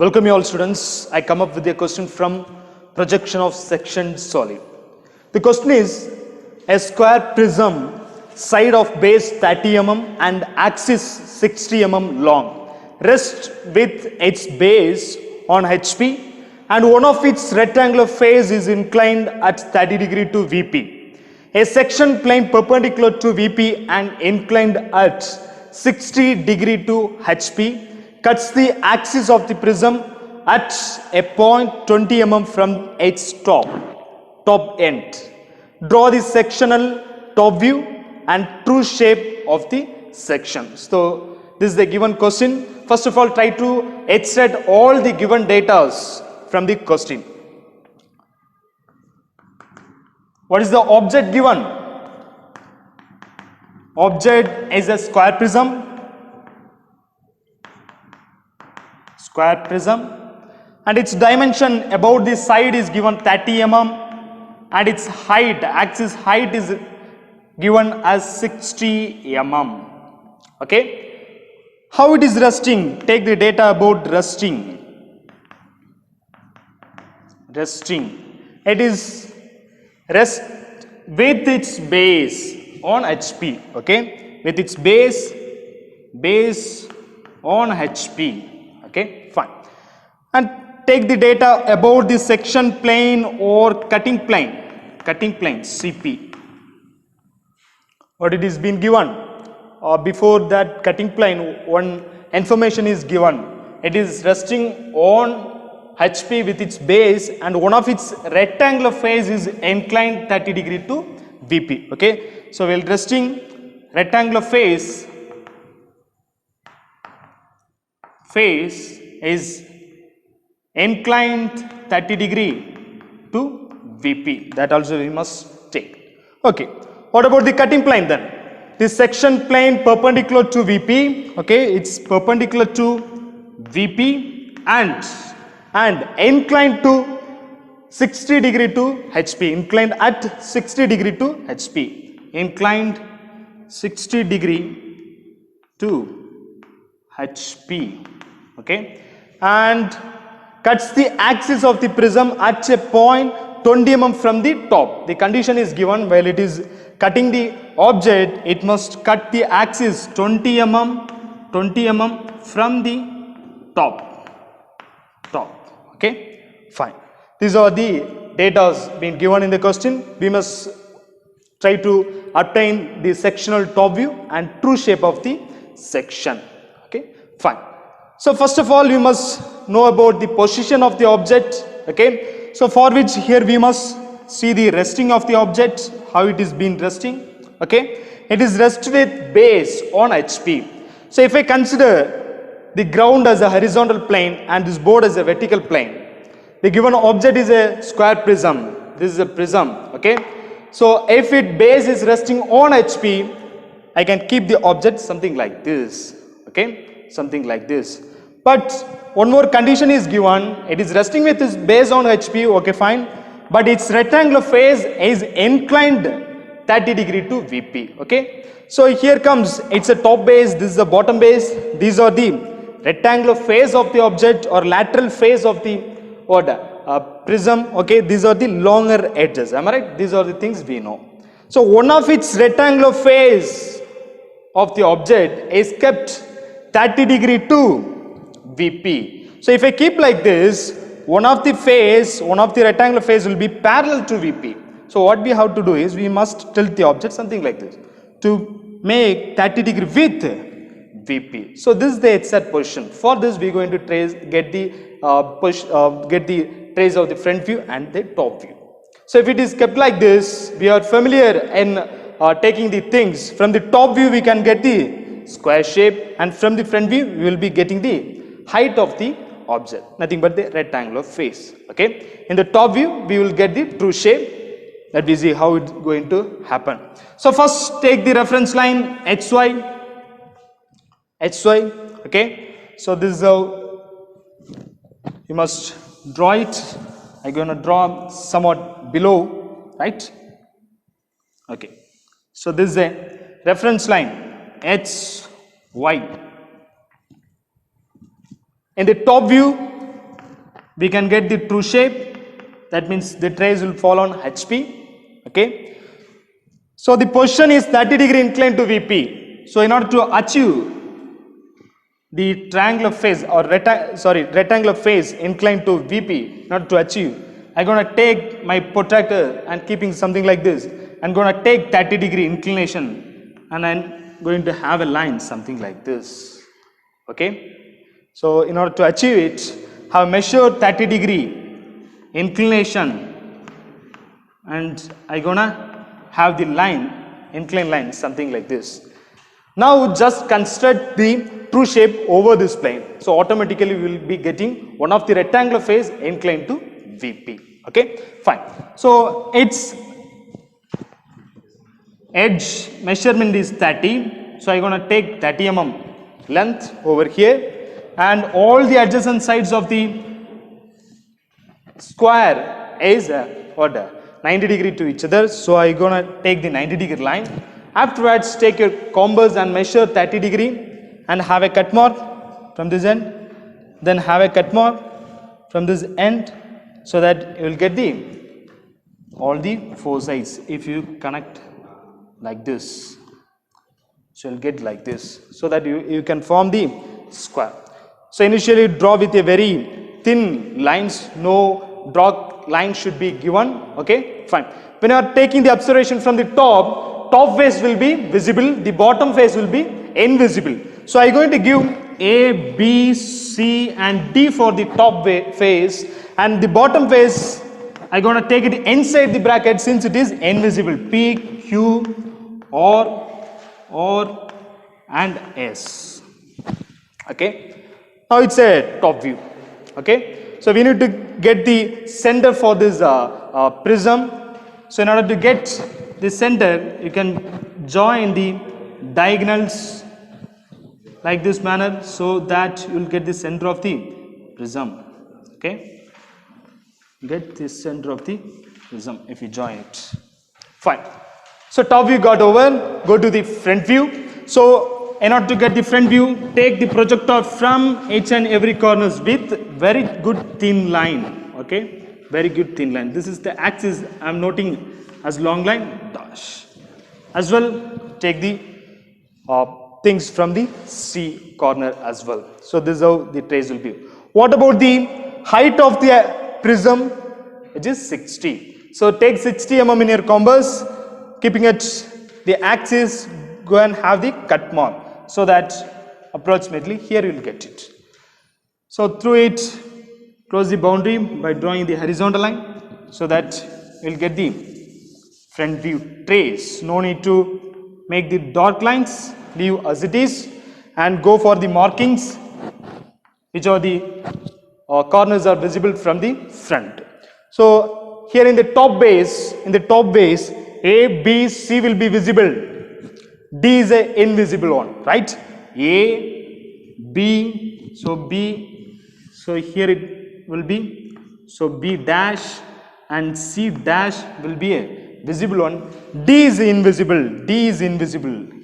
Welcome you all students. I come up with a question from projection of section solid. The question is a square prism side of base 30 mm and axis 60 mm long rests with its base on HP and one of its rectangular face is inclined at 30 degree to VP. A section plane perpendicular to VP and inclined at 60 degree to HP cuts the axis of the prism at a point 20 mm from its top end. Draw the sectional top view and true shape of the section. So this is the given question. First of all, try to extract all the given data from the question. What is the object given? Object is a square prism. And its dimension about the side is given 30 mm and its height, axis height is given as 60 mm. Okay. How it is resting? Take the data about resting. It is rest with its base on HP. Okay. With its base on HP. Okay. Fine. And take the data about the section plane or cutting plane CP. What it is been given before that cutting plane, one information is given. It is resting on HP with its base and one of its rectangular face is inclined 30 degree to VP. Okay. So while resting rectangular face is inclined 30 degree to VP. That also we must take. Okay. What about the cutting plane then? This section plane perpendicular to VP. Okay. It's perpendicular to VP and inclined to 60 degree to HP. Inclined at 60 degree to HP. Inclined 60 degree to HP. Okay. And cuts the axis of the prism at a point 20 mm from the top. The condition is given while it is cutting the object, it must cut the axis 20 mm from the top. Okay, fine. These are the data being given in the question. We must try to obtain the sectional top view and true shape of the section. Okay, fine. So first of all, you must know about the position of the object. Okay. So for which here we must see the resting of the object, how it is been resting. Okay. It is rest with base on HP. So if I consider the ground as a horizontal plane and this board as a vertical plane, the given object is a square prism. This is a prism. Okay. So if its base is resting on HP, I can keep the object something like this. Okay. Something like this. But one more condition is given. It is resting with its base on HP. Okay, fine. But its rectangular face is inclined 30 degree to VP. Okay. So here comes, it's a top base. This is the bottom base. These are the rectangular face of the object or lateral face of the prism. Okay. These are the longer edges. Am I right? These are the things we know. So one of its rectangular face of the object is kept 30 degree to VP. So if I keep like this, one of the rectangular face will be parallel to VP. So what we have to do is we must tilt the object something like this to make 30 degree with VP. So this is the exact position. For this we are going to get the trace of the front view and the top view. So if it is kept like this, we are familiar in taking the things. From the top view we can get the square shape and from the front view we will be getting the height of the object, nothing but the rectangular face. Okay. In the top view we will get the true shape. That we see how it's going to happen. So first take the reference line HY. Okay. So this is how you must draw it. I'm going to draw somewhat below, right? Okay. So this is a reference line HY. In the top view, we can get the true shape. That means the trace will fall on HP. Okay. So the position is 30 degree inclined to VP. So in order to achieve the triangular face or rectangular face inclined to VP, not to achieve, I'm going to take my protractor and keeping something like this. I'm going to take 30 degree inclination and I'm going to have a line something like this. Okay. So in order to achieve it, have measured 30 degree inclination and I'm gonna have the line, inclined line something like this. Now just construct the true shape over this plane. So automatically we will be getting one of the rectangular face inclined to VP. Okay, fine. So its edge measurement is 30. So I'm gonna take 30 mm length over here. And all the adjacent sides of the square is 90 degree to each other. So I'm gonna take the 90 degree line. Afterwards, take your compass and measure 30 degree and have a cut mark from this end. Then have a cut mark from this end, so that you will get the all the four sides. If you connect like this, so you'll get like this, so that you can form the square. So initially draw with a very thin lines, no dark line should be given. Okay, fine. When you are taking the observation from the top face will be visible, the bottom face will be invisible. So I am going to give A, B, C and D for the top face, and the bottom face I am going to take it inside the bracket since it is invisible. P, Q, R and S. Okay. Now it's a top view. Okay. So we need to get the center for this prism. So in order to get the center, you can join the diagonals like this manner, so that you will get the center of the prism. Okay. Get the center of the prism if you join it. Fine. So top view got over. Go to the front view. So in order to get the front view, take the projector from each and every corners with very good thin line. Okay, very good thin line. This is the axis I am noting as long line dash. As well, take the things from the C corner as well. So this is how the trace will be. What about the height of the prism? It is 60. So take 60 mm in your compass, keeping it the axis. Go and have the cut mark, so that approximately here you will get it. So through it, close the boundary by drawing the horizontal line, so that you will get the front view trace. No need to make the dark lines, leave as it is and go for the markings which are the corners are visible from the front. So here in the top base, A, B, C will be visible. D is a invisible one, right? A, B, so here it will be, so B dash and C dash will be a visible one. D is invisible,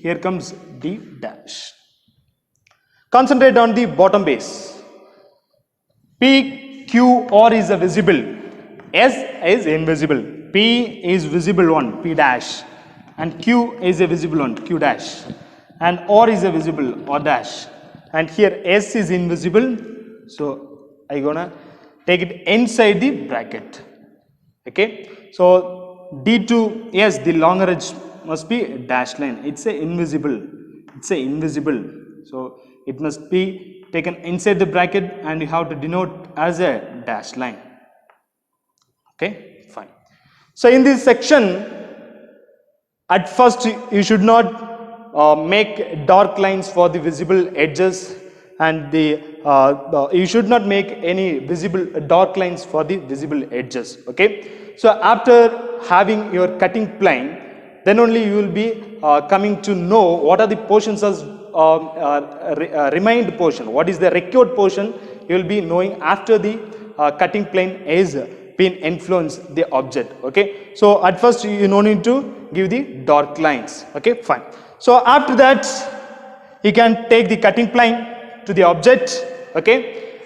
here comes D dash. Concentrate on the bottom base. P, Q, R is a visible, S is invisible, P is visible one, P dash. And Q is a visible one, Q dash, and R is a visible, R dash, and here S is invisible, so I gonna take it inside the bracket. Okay, so D2, yes, the longer edge must be a dash line. It's a invisible, so it must be taken inside the bracket and you have to denote as a dash line. Okay, fine. So in this section, at first you should not make dark lines for the visible edges, and you should not make any visible dark lines for the visible edges. Okay, so after having your cutting plane, then only you will be coming to know what are the portions as remained portion, what is the required portion. You will be knowing after the cutting plane is been influenced the object. Okay, so at first you no need to give the dark lines. Okay, fine. So after that you can take the cutting plane to the object. Okay,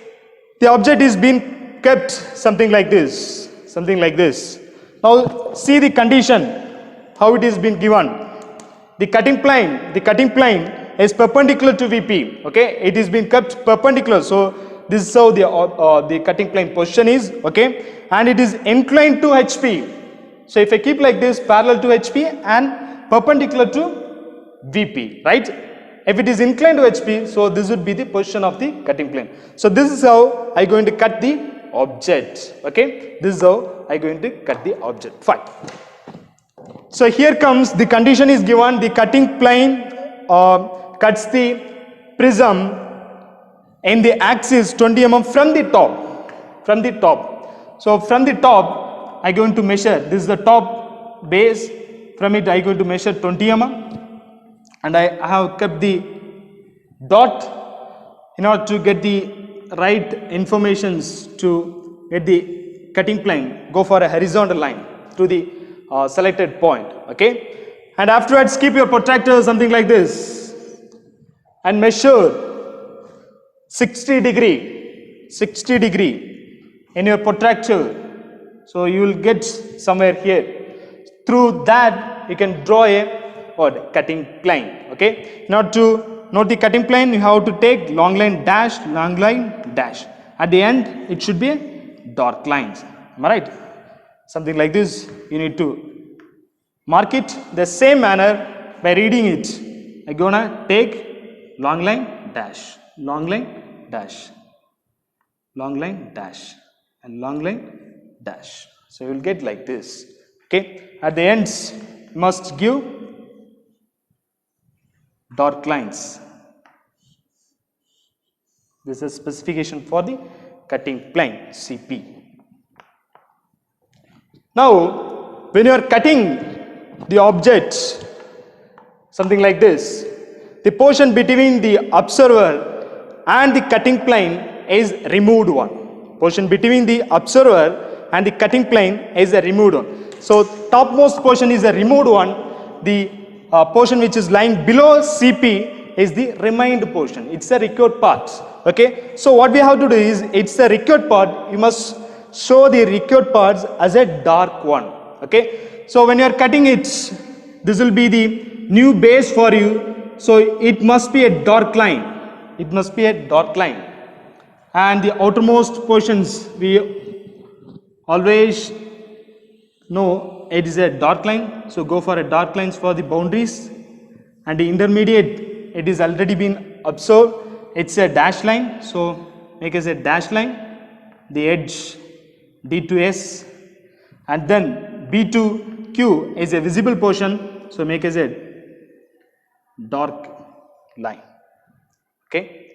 the object is being kept something like this, something like this. Now see the condition, how it is been given. The cutting plane is perpendicular to VP. Okay, it is been kept perpendicular. So this is how the cutting plane position is. Okay, and it is inclined to HP. So if I keep like this, parallel to HP and perpendicular to VP, right? If it is inclined to HP, so this would be the position of the cutting plane. So this is how I going to cut the object. Okay, this is how I going to cut the object. Fine. So here comes the condition is given. The cutting plane cuts the prism in the axis 20 mm from the top. From the top. So from the top, I going to measure. This is the top base. From it, I going to measure 20 mm, and I have kept the dot in order to get the right informations to get the cutting plane. Go for a horizontal line to the selected point. Okay, and afterwards keep your protractor something like this and measure 60 degree in your protractor. So you will get somewhere here. Through that you can draw a cutting plane. Okay, now to note the cutting plane, you have to take long line dash, long line dash. At the end it should be a dark lines. Am I right? Something like this. You need to mark it the same manner by reading it. I'm gonna take long line dash, long line dash, long line dash, and long line dash. So you will get like this. Okay, at the ends you must give dark lines. This is specification for the cutting plane CP. Now when you are cutting the object something like this, the portion between the observer and the cutting plane is removed one. Portion between the observer and the cutting plane is a removed one. So topmost portion is a removed one. The portion which is lying below CP is the remained portion. It's a required part. Okay, so what we have to do is, it's a required part. You must show the required parts as a dark one. Okay, so when you are cutting it, this will be the new base for you. So it must be a dark line. It must be a dark line. And the outermost portions we always know it is a dark line. So go for a dark lines for the boundaries. And the intermediate, it is already been observed. It's a dash line. So make as a dash line. The edge D to S, and then B to Q is a visible portion. So make as a dark line. Okay,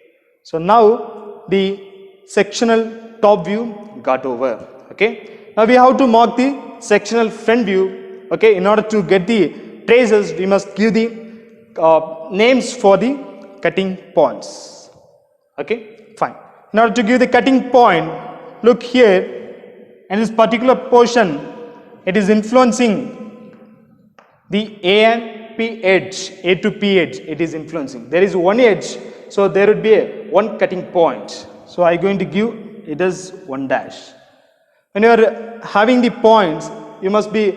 so now the sectional top view got over. Okay, now we have to mark the sectional front view. Okay, in order to get the traces, we must give the names for the cutting points. Okay, fine. In order to give the cutting point, look here. In this particular portion, it is influencing the A and P edge, A to P edge, it is influencing. There is one edge, so there would be a one cutting point. So I am going to give it as 1 dash. When you are having the points, you must be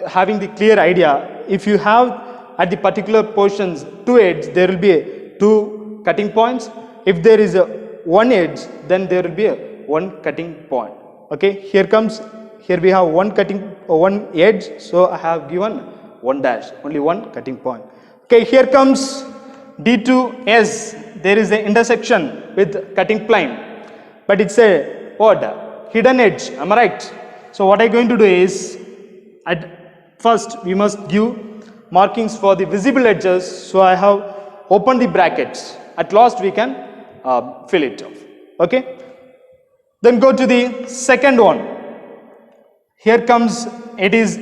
having the clear idea. If you have at the particular portions 2 edges, there will be a 2 cutting points. If there is a 1 edge, then there will be a 1 cutting point. Okay, here we have 1 edge, so I have given 1 dash, only 1 cutting point. Okay, here comes D to S, there is an intersection with cutting plane, but it's a hidden edge, am I right? So what I am going to do is, at first we must give markings for the visible edges, so I have opened the brackets. At last we can fill it off. Okay. Then go to the second one. Here comes, it is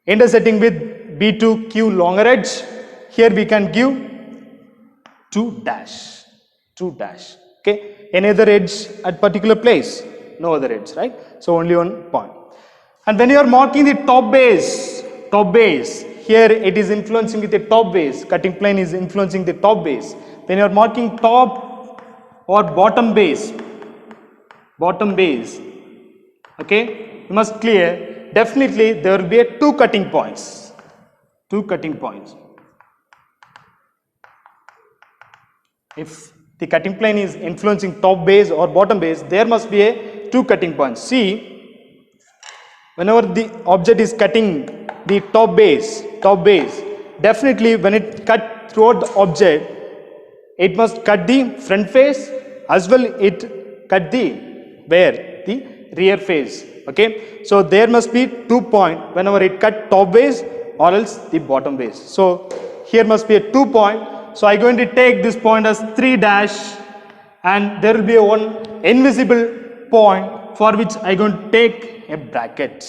intersecting with B to Q longer edge. Here we can give 2 dash. Okay. Any other edge at particular place? No other edge, right? So only 1 point. And when you are marking the top base, here it is influencing with the top base. Cutting plane is influencing the top base. When you are marking top or bottom base, bottom base. Okay, you must clear. Definitely there will be two cutting points. Two cutting points. If the cutting plane is influencing top base or bottom base, there must be a two cutting points. See, whenever the object is cutting the top base, definitely when it cut throughout the object, it must cut the front face as well it cut the rear face. Okay, so there must be 2 points whenever it cut top base or else the bottom base. So here must be a 2 point. So I am going to take this point as 3 dash, and there will be a one invisible point for which I am going to take a bracket.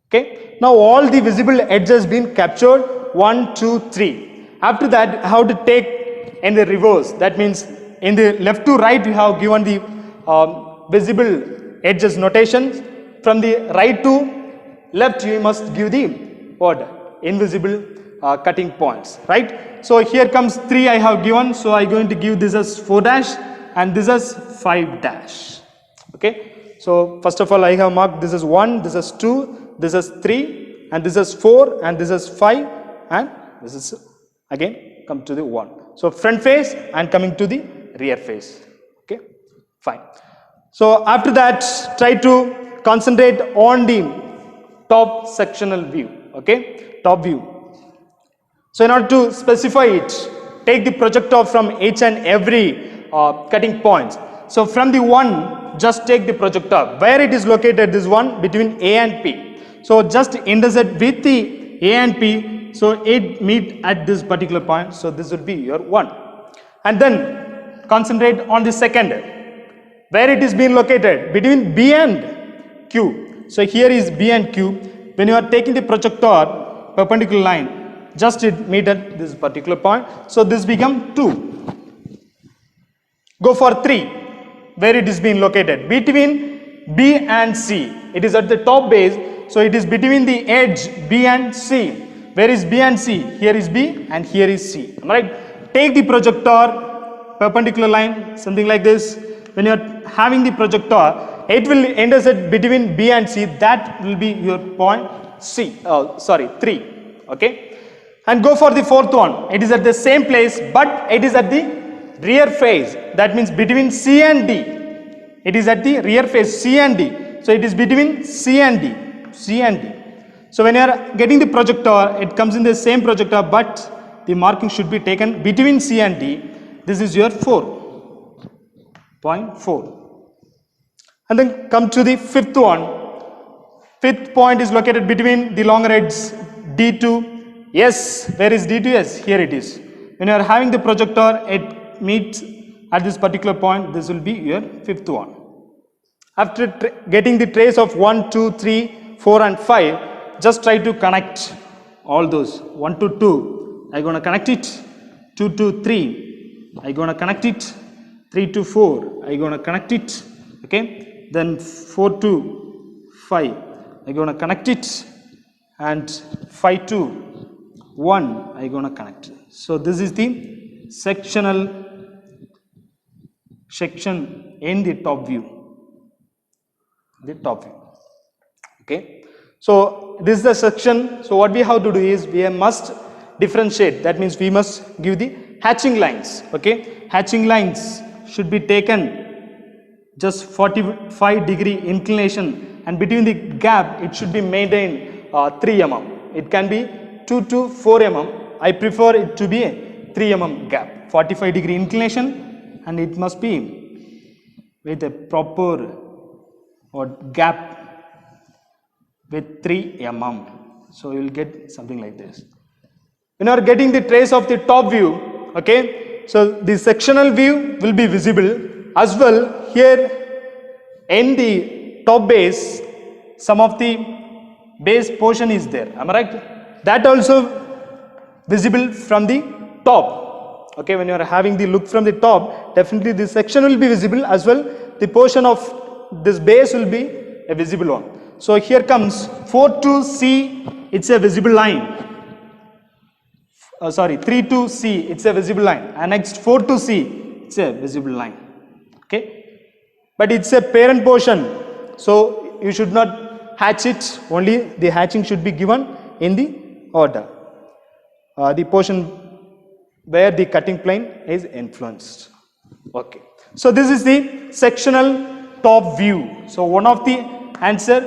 Okay, now all the visible edges been captured 1, 2, 3. After that I have to take in the reverse. That means in the left to right you have given the visible edges notations. From the right to left you must give the what? Invisible cutting points, right? So here comes 3 I have given, so I am going to give this as 4 dash and this as 5 dash. Okay, so first of all I have marked this as 1, this is 2, this is 3, and this is 4, and this is 5, and this is again come to the 1. So front face and coming to the rear face. Okay, fine. So after that try to concentrate on the top sectional view. Okay, top view. So in order to specify it, take the projector from each and every cutting points. So from the 1, just take the projector. Where it is located, this one between A and P. So just intersect with the A and P. So it meet at this particular point. So this would be your 1. And then concentrate on the second. Where it is being located, between B and Q. So here is B and Q. When you are taking the projector perpendicular line, just it meet at this particular point. So this become 2. Go for 3. Where it is being located, between B and C. It is at the top base. So it is between the edge B and C. Where is B and C? Here is B and here is C. Am I right? Take the projector perpendicular line, something like this. When you are having the projector, it will intersect between B and C. That will be your point C. 3. Okay, and go for the fourth one. It is at the same place, but it is at the rear face. That means between C and D. It is at the rear face, C and D. So it is between C and D. C and D. So when you are getting the projector, it comes in the same projector, but the marking should be taken between C and D. This is your 4.4. And then come to the fifth one. Fifth point is located between the longer edge D2. Yes, where is D2? Yes, here it is. When you are having the projector, it meets at this particular point. This will be your fifth one. After getting the trace of 1, 2, 3, 4 and 5, just try to connect all those. 1 to 2, I'm going to connect it. 2 to 3, I'm going to connect it. 3 to 4, I'm going to connect it. Okay, then 4 to 5, I'm going to connect it. And 5 to 1, I'm going to connect it. So this is the sectional section in the top view. Okay, so this is the section. So what we have to do is we must differentiate. That means we must give the hatching lines. Okay, hatching lines should be taken just 45-degree inclination, and between the gap it should be maintained 3 mm. It can be 2 to 4 mm. I prefer it to be a 3 mm gap. 45-degree inclination, and it must be with a proper gap with 3 mm. So you will get something like this. When you are getting the trace of the top view, okay, so the sectional view will be visible as well. Here in the top base, some of the base portion is there. Am I right? That also visible from the top. Okay, when you are having the look from the top, definitely this section will be visible as well. The portion of this base will be a visible one. So here comes 4 to C, it's a visible line. 3 to C, it's a visible line. And next 4 to C, it's a visible line. Okay. but it's a parent portion, so you should not hatch it. Only the hatching should be given in the order, the portion where the cutting plane is influenced. Okay, so this is the sectional top view. So one of the answer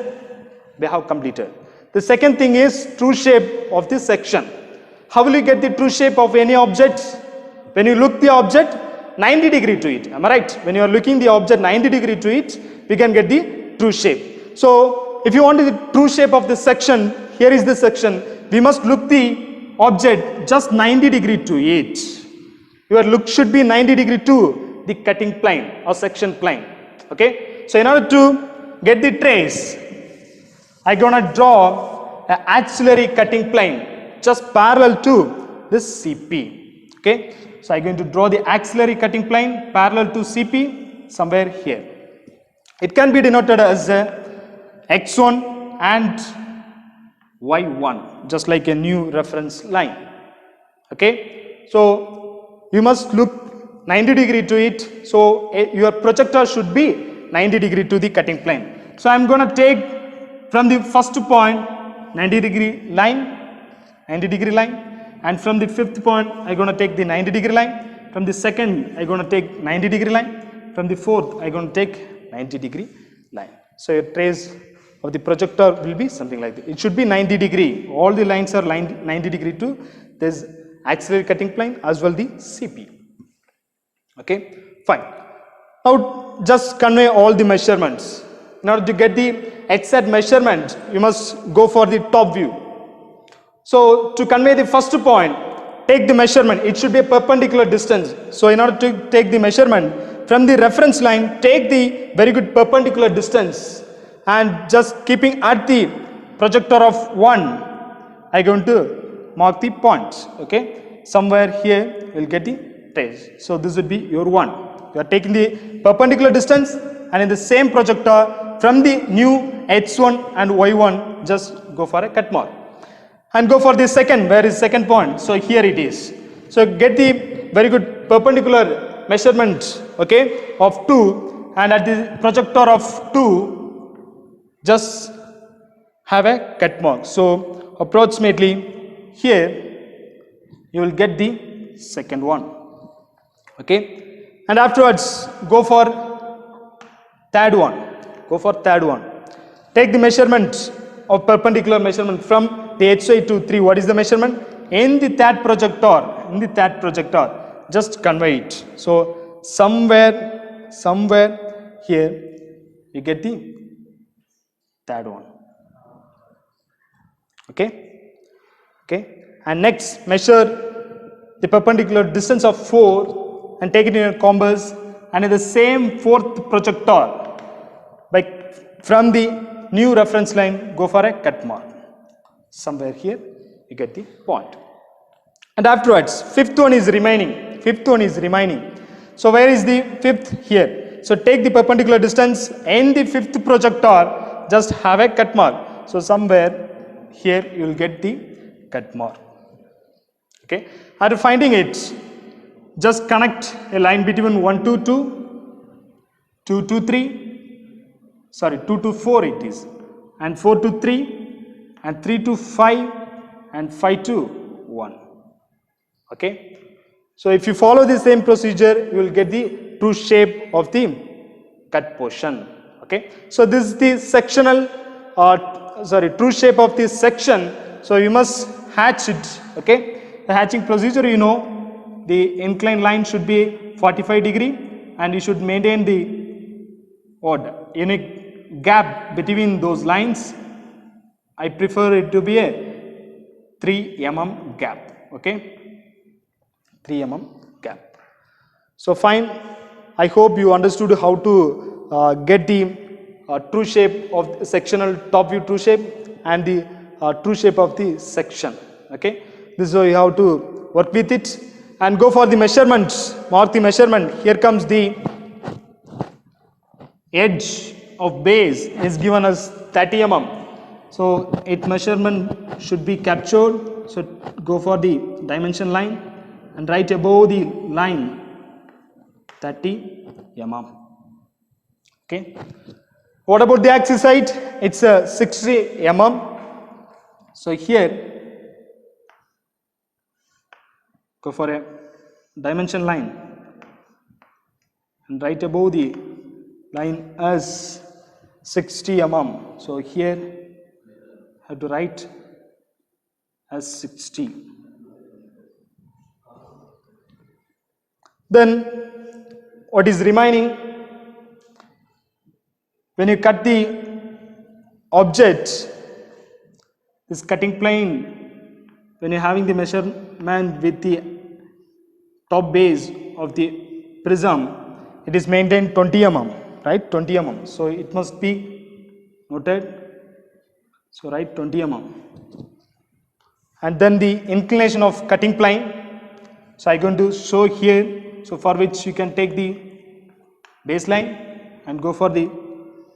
we have completed. The second thing is true shape of the section. How will you get the true shape of any object? When you look the object 90 degree to it, am I right? When you are looking the object 90 degree to it, we can get the true shape. So if you want the true shape of the section, here is the section, we must look the object just 90 degree to it. Your look should be 90 degree to the cutting plane or section plane. Okay, so in order to get the trace, I'm gonna draw an axillary cutting plane just parallel to this CP. Okay, so I'm going to draw the axillary cutting plane parallel to CP somewhere here. It can be denoted as a X1 and Y1, just like a new reference line. Okay, so you must look 90 degree to it, so your projector should be 90 degree to the cutting plane. So I'm going to take from the first point 90 degree line, and from the fifth point I'm going to take the 90 degree line, from the second I'm going to take 90 degree line, from the fourth I'm going to take 90 degree line. So your trace of the projector will be something like this. It should be 90 degree. All the lines are 90 degree to this axillary cutting plane as well the CP. Okay, fine. Now just convey all the measurements. In order to get the exact measurement, you must go for the top view. So to convey the first point, take the measurement. It should be a perpendicular distance. So in order to take the measurement from the reference line, take the very good perpendicular distance, and just keeping at the projector of 1, I'm going to mark the points. Okay, somewhere here you will get the trace. So this would be your 1. You are taking the perpendicular distance, and in the same projector from the new H1 and Y1, just go for a cut mark and go for the second. Where is second point? So here it is. So get the very good perpendicular measurement, okay, of 2, and at the projector of 2 just have a cut mark. So approximately here you will get the second one. Okay, and afterwards go for third one. Take the measurement of perpendicular measurement from the HY to 3. What is the measurement? In the third projector, just convey it. So somewhere here you get the third one. Okay, and next measure the perpendicular distance of 4 and take it in your compass, and in the same fourth projector, from the new reference line, go for a cut mark. Somewhere here you get the point. And afterwards fifth one is remaining. So where is the fifth? Here. So take the perpendicular distance in the fifth projector, just have a cut mark. So somewhere here you will get the cut mark. Okay, after finding it, just connect a line between 1 to 2, 2 to 3, 2 to 4 it is, and 4 to 3, and 3 to 5, and 5 to 1. Okay, so if you follow the same procedure, you will get the true shape of the cut portion. Okay, so this is the sectional true shape of this section. So you must hatch it. Okay, the hatching procedure, you know, the inclined line should be 45 degree, and you should maintain the unique gap between those lines. I prefer it to be a 3 mm gap. Okay, 3 mm gap. So fine, I hope you understood how to get the true shape of the sectional top view true shape and the true shape of the section. Okay, this is how you have to work with it, and go for the measurements. Mark the measurement. Here comes the edge of base is given as 30 mm. So its measurement should be captured. So go for the dimension line and right above the line 30 mm. Okay. What about the axis height? It's a 60 mm. So here, go for a dimension line and right above the line as 60 mm. So here I have to write as 60. Then what is remaining, when you cut the object, this cutting plane, when you're having the measurement with the top base of the prism, it is maintained 20 mm, right? 20 mm. So it must be noted. So write 20 mm. And then the inclination of cutting plane. So I'm going to show here. So for which you can take the baseline and go for the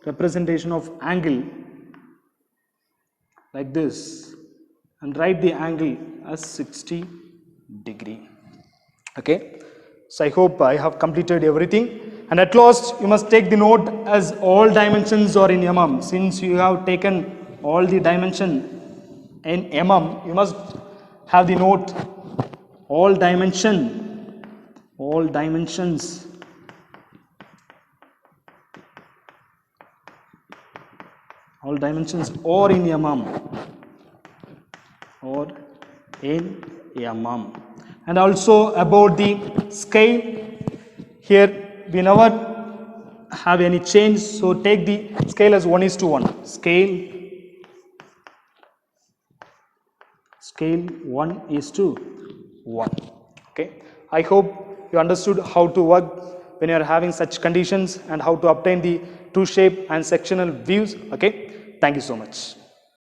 representation of angle like this and write the angle as 60 degree. Okay. So I hope I have completed everything, and at last you must take the note as all dimensions are in mm. Since you have taken all the dimension in mm, you must have the note all dimensions are in mm or in mm. And also about the scale, here we never have any change, so take the scale as 1:1. Scale 1:1. Okay. I hope you understood how to work when you are having such conditions and how to obtain the true shape and sectional views. Okay. Thank you so much.